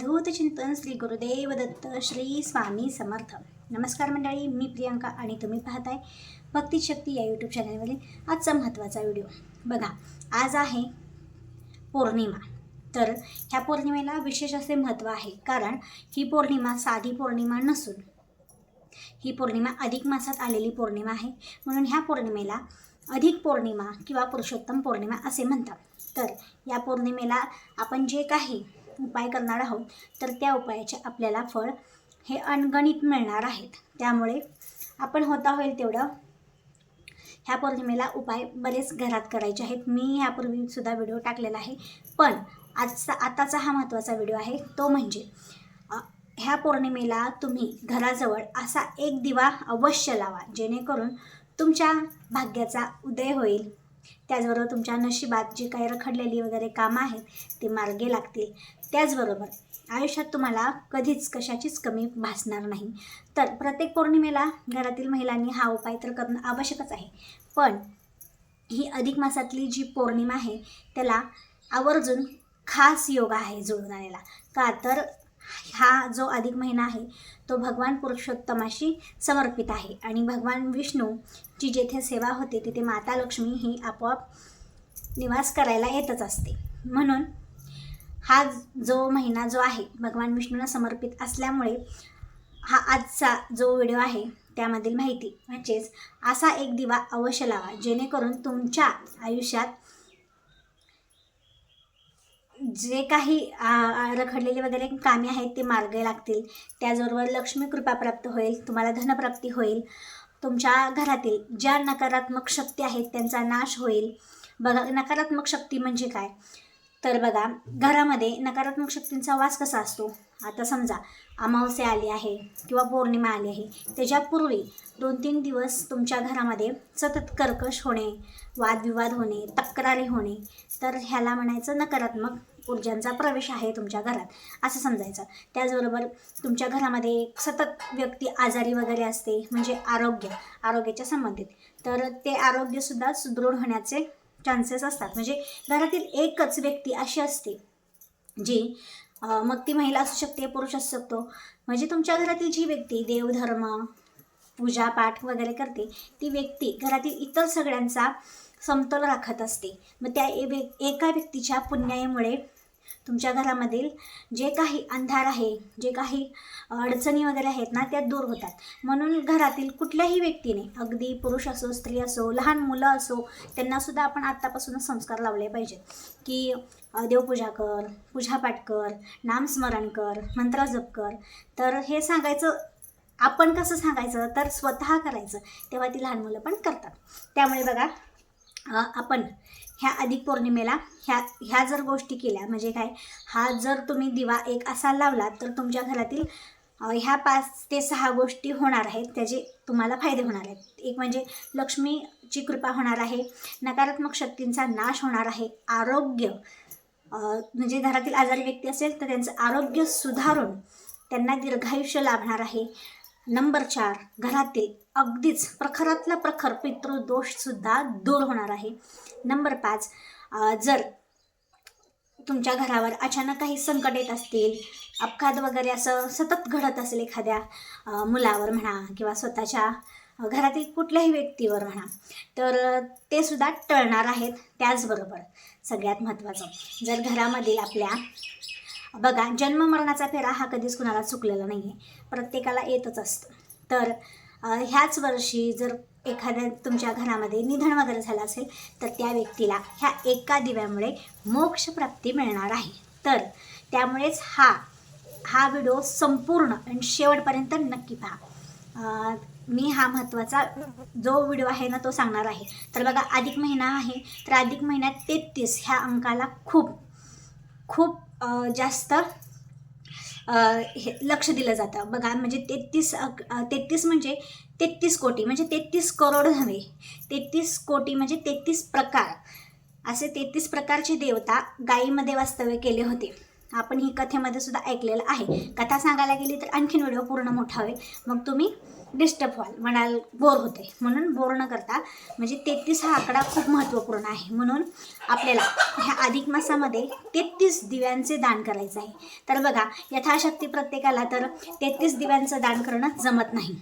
अवधूत चिंतन श्री गुरुदेव दत्त श्री स्वामी समर्थ. नमस्कार मंडळी, मी प्रियंका आणि तुम्ही पाहताय भक्ती शक्ती या यूट्यूब चॅनलवरील आजचा महत्त्वाचा व्हिडिओ. बघा, आज आहे पौर्णिमा. तर ह्या पौर्णिमेला विशेष असे महत्त्व आहे, कारण ही पौर्णिमा साधी पौर्णिमा नसून ही पौर्णिमा अधिक मासात आलेली पौर्णिमा आहे. म्हणून ह्या पौर्णिमेला अधिक पौर्णिमा किंवा पुरुषोत्तम पौर्णिमा असे म्हणतात. तर या पौर्णिमेला आपण जे काही उपाय करणार आहोत, तर त्या उपायाचे आपल्याला फळ हे अनगणित मिळणार आहेत. त्यामुळे आपण होता होईल तेवढं ह्या पौर्णिमेला उपाय बरेच घरात करायचे आहेत. मी यापूर्वीसुद्धा व्हिडिओ टाकलेला आहे, पण आताचा हा महत्त्वाचा व्हिडिओ आहे. तो म्हणजे ह्या पौर्णिमेला तुम्ही घराजवळ असा एक दिवा अवश्य लावा, जेणेकरून तुमच्या भाग्याचा उदय होईल. त्याचबरोबर तुमच्या नशिबात जी काही रखडलेली वगैरे कामं आहेत ते मार्गी लागतील. त्याचबरोबर आयुष्यात तुम्हाला कधीच कशाचीच कमी भासणार नाही. तर प्रत्येक पौर्णिमेला घरातील महिलांनी हा उपाय तर करणं आवश्यकच आहे. पण ही अधिक मासातली जी पौर्णिमा आहे त्याला आवर्जून खास योग आहे जुळून आलेला. का तर हा जो अधिक महिना आहे तो भगवान पुरुषोत्तमाशी समर्पित आहे आणि भगवान विष्णूची जेथे सेवा होते तिथे माता लक्ष्मी ही आपोआप निवास करायला येतच असते. म्हणून हा जो महिना जो आहे भगवान विष्णूंना समर्पित असल्यामुळे हा आजचा जो व्हिडिओ आहे त्यामधील माहिती म्हणजेच असा एक दिवा अवश्य लावा, जेणेकरून तुमच्या आयुष्यात जे काही रखडलेले वगैरे कामे आहेत ते मार्गी लागतील. त्याचबरोबर लक्ष्मी कृपा प्राप्त होईल, तुम्हाला धनप्राप्ती होईल, तुमच्या घरातील ज्या नकारात्मक शक्ती आहेत त्यांचा नाश होईल. बघा, नकारात्मक शक्ती म्हणजे काय? तर बघा, घरामध्ये नकारात्मक शक्तींचा वास कसा असतो? आता समजा अमावस्या आली आहे किंवा पौर्णिमा आली आहे, त्याच्यापूर्वी 2-3 दिवस तुमच्या घरामध्ये सतत कर्कश होणे, वादविवाद होणे, तक्रारी होणे, तर ह्याला म्हणायचं नकारात्मक ऊर्जांचा प्रवेश आहे तुमच्या घरात, असं समजायचं. त्याचबरोबर तुमच्या घरामध्ये सतत व्यक्ती आजारी वगैरे असते, म्हणजे आरोग्याच्या संबंधित, तर ते आरोग्यसुद्धा सुदृढ होण्याचे चान्सेस असतात. म्हणजे घरातील एकच व्यक्ती अशी असते जी मग ती महिला असू शकते, पुरुष असू शकतो, म्हणजे तुमच्या घरातील जी व्यक्ती देवधर्म पूजापाठ वगैरे करते ती व्यक्ती घरातील इतर सगळ्यांचा समतोल राखत असते. मग त्या एका व्यक्तीच्या पुण्याईमुळे तुमच्या घरामधील जे काही अंधार आहे, जे काही अडचणी वगैरे आहेत ना, त्या दूर होतात. म्हणून घरातील कुठल्याही व्यक्तीने, अगदी पुरुष असो, स्त्री असो, लहान मुलं असो, त्यांनासुद्धा आपण आत्तापासूनच संस्कार लावले पाहिजेत की देवपूजा कर, पूजापाठ कर, नामस्मरण कर, मंत्र जप कर. तर हे सांगायचं आपण कसं सांगायचं, तर स्वतः करायचं, तेव्हा ती लहान मुलं पण करतात. त्यामुळे बघा, आपण ह्या अधिक पौर्णिमेला ह्या जर गोष्टी केल्या, म्हणजे काय, हा जर तुम्ही दिवा एक असा लावला तर तुमच्या घरातील ह्या 5 ते 6 गोष्टी होणार आहेत, त्याचे तुम्हाला फायदे होणार आहेत. एक म्हणजे लक्ष्मीची कृपा होणार आहे, नकारात्मक शक्तींचा नाश होणार आहे, आरोग्य म्हणजे घरातील आजारी व्यक्ती असेल तर त्यांचं आरोग्य सुधारून त्यांना दीर्घायुष्य लाभणार आहे. नंबर 4, घरातील अगदीच प्रखरातला प्रखर पितृदोषसुद्धा दूर होणार आहे. नंबर 5, जर तुमच्या घरावर अचानक काही संकट येत असतील, अपघात वगैरे असं सतत घडत असेल एखाद्या मुलावर म्हणा किंवा स्वतःच्या घरातील कुठल्याही व्यक्तीवर म्हणा, तर ते सुद्धा टळणार आहेत. त्याचबरोबर सगळ्यात महत्त्वाचं, जर घरामधील आपल्या बघा, जन्म मरणाचा फेरा हा कधीच कुणाला चुकलेला नाही आहे, प्रत्येकाला येतच असतं. तर ह्याच वर्षी जर एखाद्या तुमच्या घरामध्ये निधन वगैरे झालं असेल तर त्या व्यक्तीला ह्या एका दिव्यामुळे मोक्षप्राप्ती मिळणार आहे. तर त्यामुळेच हा व्हिडिओ संपूर्ण आणि शेवटपर्यंत नक्की पहा. मी हा महत्त्वाचा जो व्हिडिओ आहे ना तो सांगणार आहे. तर बघा, अधिक महिना आहे, तर अधिक महिन्यात 33 ह्या अंकाला खूप जास्त हे लक्ष दिलं जातं. बघा, म्हणजे 33 म्हणजे 33 कोटी, म्हणजे 33 करोड नव्हे, 33 कोटी म्हणजे 33 प्रकार. असे 33 प्रकारचे देवता गायीमध्ये वास्तव्य केले होते. आपण ही कथेमध्ये सुद्धा ऐकलेलं आहे. कथा सांगायला गेली तर आणखीन व्हिडिओ पूर्ण मोठा होईल, मग तुम्ही डिस्टर्ब व्हाल, म्हणाल बोर होते, म्हणून बोर न करता म्हणजे 33 हा आकडा खूप महत्त्वपूर्ण आहे. म्हणून आपल्याला ह्या अधिक मासामध्ये 33 दिव्यांचे दान करायचं आहे. तर बघा, यथाशक्ती प्रत्येकाला तर 33 दिव्यांचं दान करणं जमत नाही.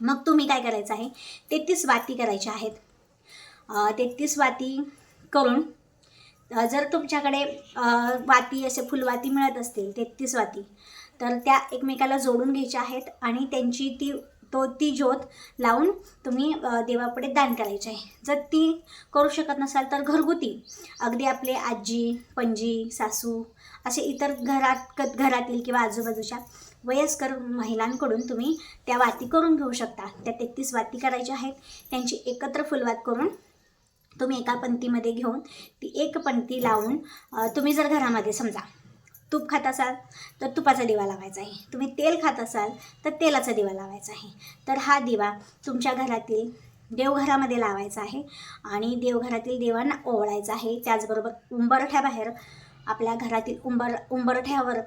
मग तुम्ही काय करायचं आहे, 33 वाती करायच्या आहेत. 33 वाती करून जर तुमच्याकडे वाती असे फुलवाती मिळत असतील 33 वाती, तर त्या एकमेकाला जोडून घ्यायच्या आहेत आणि त्यांची ती ज्योत लावून तुम्ही देवापुढे दान करायचे आहे. जर ती करू शकत नसाल तर घरगुती अगदी आपले आजी, पणजी, सासू असे इतर घरातील किंवा आजूबाजूच्या वयस्कर महिलांकडून तुम्ही त्या वाती करून घेऊ शकता. त्या 33 वाती करायच्या आहेत. त्यांची एकत्र फुलवात करून तुम्ही एका पंक्तीमध्ये घेऊन ती एक पंक्ती लावून तुम्ही जर घरामध्ये समजा तूप खात असाल तर तुपाचा दिवा लावायचा आहे, तुम्ही तेल खात असाल तर तेलाचा दिवा लावायचा आहे. तर हा दिवा तुमच्या घरातील देवघरामध्ये लावायचा आहे आणि देवघरातील देवांना ओवाळायचा आहे. त्याचबरोबर उंबरठ्याबाहेर आपल्या घरातील उंबरठ्यावर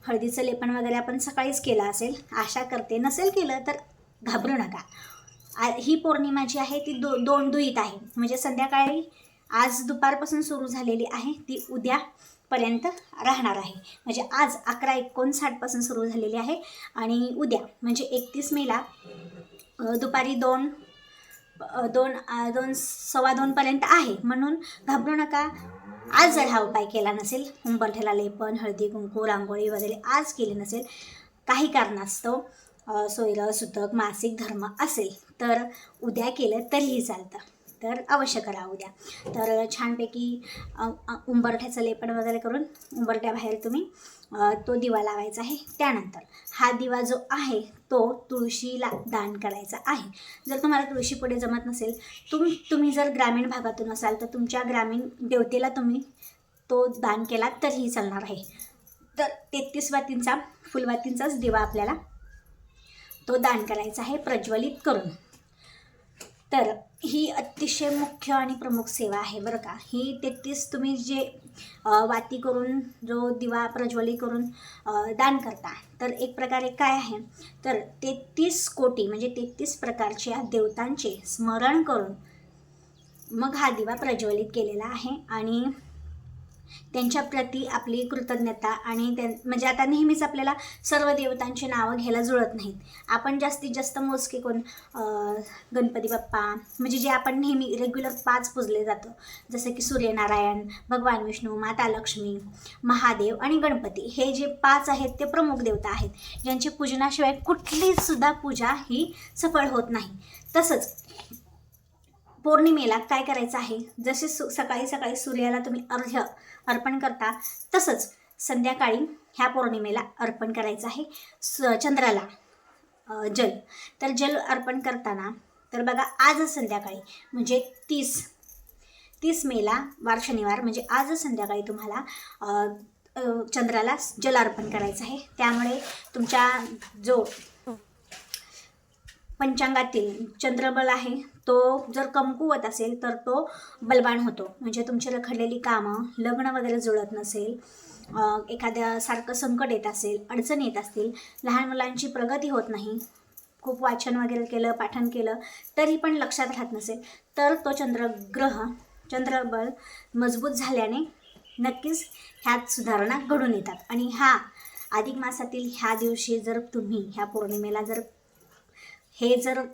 हळदीचं लेपन वगैरे आपण सकाळीच केलं असेल, आशा करते. नसेल केलं तर घाबरू नका. ही पौर्णिमा जी आहे ती दोन दुईत आहे, म्हणजे संध्याकाळी आज दुपारपासून सुरू झालेली आहे ती उद्यापर्यंत राहणार आहे. म्हणजे आज 11:59 सुरू झालेली आहे आणि उद्या म्हणजे 31 मेला दुपारी 2-2:15 पर्यंत आहे. म्हणून घाबरू नका. आज जर हा उपाय केला नसेल, उंबरठ्याला लेपन, हळदी कुंकू, रांगोळी वगैरे आज केली नसेल, काही कारणास्तव सोयरं, सुतक, मासिक धर्म असेल तर उद्या केलं तरीही चालतं. तर अवश्य करा उद्या. तर छानपैकी उंबरठ्याचं लेपन वगैरे करून उंबरठ्याबाहेर तुम्ही तो दिवा लावायचा आहे. त्यानंतर हा दिवा जो आहे तो तुळशीला दान करायचा आहे. जर तुम्हाला तुळशीपुढे जमत नसेल, तुम्ही जर ग्रामीण भागातून असाल तर तुमच्या ग्रामीण देवतेला तुम्ही तो दान केला तरीही चालणार आहे. तर 33 वातींचा फुलवातींचाच दिवा आपल्याला तो दान करायचा आहे प्रज्वलित करून. तर ही अतिशय मुख्य आणि प्रमुख सेवा आहे बरं का. ही 33 तुम्ही जे वाती करून जो दिवा प्रज्वलित करून दान करता, तर एक प्रकारे काय आहे तर 33 कोटी म्हणजे 33 प्रकारच्या देवतांचे स्मरण करून मग हा दिवा प्रज्वलित केलेला आहे. आणि त्यांच्या प्रती आपली कृतज्ञता आणि म्हणजे आता नेहमीच आपल्याला सर्व देवतांची नावं घ्यायला जुळत नाहीत. आपण जास्तीत जास्त मोजके कोण गणपती बाप्पा म्हणजे जे आपण नेहमी रेग्युलर 5 पूजले जातो, जसं की सूर्यनारायण, भगवान विष्णू, माता लक्ष्मी, महादेव आणि गणपती, हे जे 5 आहेत ते प्रमुख देवता आहेत, ज्यांची पूजनाशिवाय कुठलीच सुद्धा पूजा ही सफळ होत नाही. तसंच पौर्णिमेला काय करायचं आहे, जसे सकाळी सूर्याला तुम्ही अर्घ्य अर्पण करता, तसंच संध्याकाळी ह्या पौर्णिमेला अर्पण करायचं आहे चंद्राला जल. तर जल अर्पण करताना तर बघा, आज संध्याकाळी म्हणजे 30 मेला वार शनिवार, म्हणजे आज संध्याकाळी तुम्हाला चंद्राला जल अर्पण करायचं आहे. त्यामुळे तुमच्या जो पंचांगातील चंद्रबल आहे तो जर कमकुवत असेल तर तो बलवान होतो. म्हणजे तुमची रखडलेली कामं, लग्न वगैरे जुळत नसेल, एखाद्या सारखं संकट येत असेल, अडचण येत असतील, लहान मुलांची प्रगती होत नाही, खूप वाचन वगैरे केलं, पाठन केलं तरी पण लक्षात राहत नसेल, तर तो चंद्रबल मजबूत झाल्याने नक्कीच ह्यात सुधारणा घडून येतात. आणि ह्या अधिक मासातील ह्या दिवशी जर तुम्ही ह्या पौर्णिमेला जर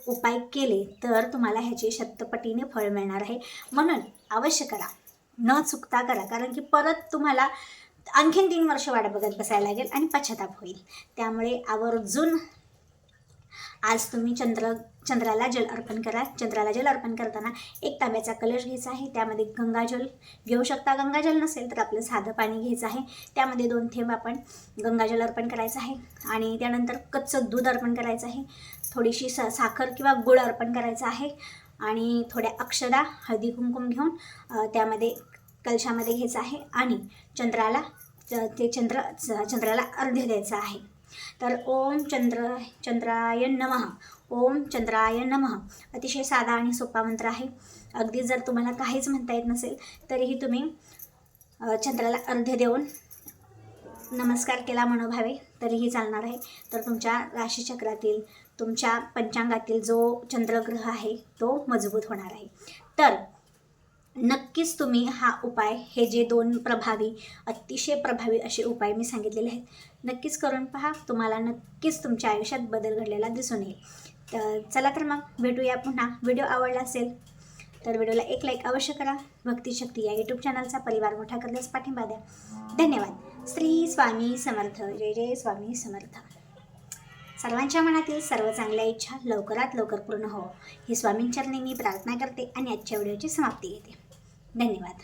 उपाय केले तर तुम्हाला ह्याचे शतपटीने फळ मिळणार आहे. म्हणून अवश्य करा, न चुकता करा, कारण की परत तुम्हाला आणखीन 3 वर्ष वाट बघत बसायला लागेल आणि पश्चाताप होईल. त्यामुळे आवर्जून आज तुम्ही चंद्राला जल अर्पण करा. चंद्राला जल अर्पण करताना एक तांब्याचा कलश घ्यायचा आहे, त्यामध्ये गंगाजल घेऊ शकता. गंगाजल नसेल तर आपलं साधं पाणी घ्यायचं आहे, त्यामध्ये 2 थेंब आपण गंगाजल अर्पण करायचं आहे. आणि त्यानंतर कच्चं दूध अर्पण करायचं आहे, थोडीशी साखर किंवा गुळ अर्पण करायचं आहे आणि थोड्या अक्षदा, हळदी कुंकुम घेऊन त्यामध्ये कलशामध्ये घ्यायचं आहे आणि चंद्राला अर्घ्य द्यायचं आहे. तर ओम चंद्राय नमः, ओम चंद्राय नमः. अतिशय साधा आणि सोपा मंत्र आहे. अगदी जर तुम्हाला काहीच म्हणता येत नसेल तरीही तुम्ही चंद्राला अर्घ्य देऊन नमस्कार केला मनोभावे तरीही चालणार आहे. तर तुमच्या राशीचक्रातील तुमच्या पंचांगातील जो चंद्रग्रह आहे तो मजबूत होणार आहे. तर नक्कीच तुम्ही हा उपाय, हे जे 2 प्रभावी, अतिशय प्रभावी असे उपाय मी सांगितलेले आहेत, नक्कीच करून पहा. तुम्हाला नक्कीच तुमच्या आयुष्यात बदल घडलेला दिसून येईल. तर चला तर मग भेटूया पुन्हा. व्हिडिओ आवडला असेल तर व्हिडिओला एक लाईक अवश्य करा. भक्तिशक्ती या यूट्यूब चॅनलचा परिवार मोठा करण्यास पाठिंबा द्या. धन्यवाद. श्री स्वामी समर्थ. जय जय स्वामी समर्थ. सर्वांच्या मनातील सर्व चांगल्या इच्छा लवकरात लवकर पूर्ण हो ही स्वामींचरणी मी प्रार्थना करते आणि आजच्या व्हिडिओची समाप्ती घेते. धन्यवाद.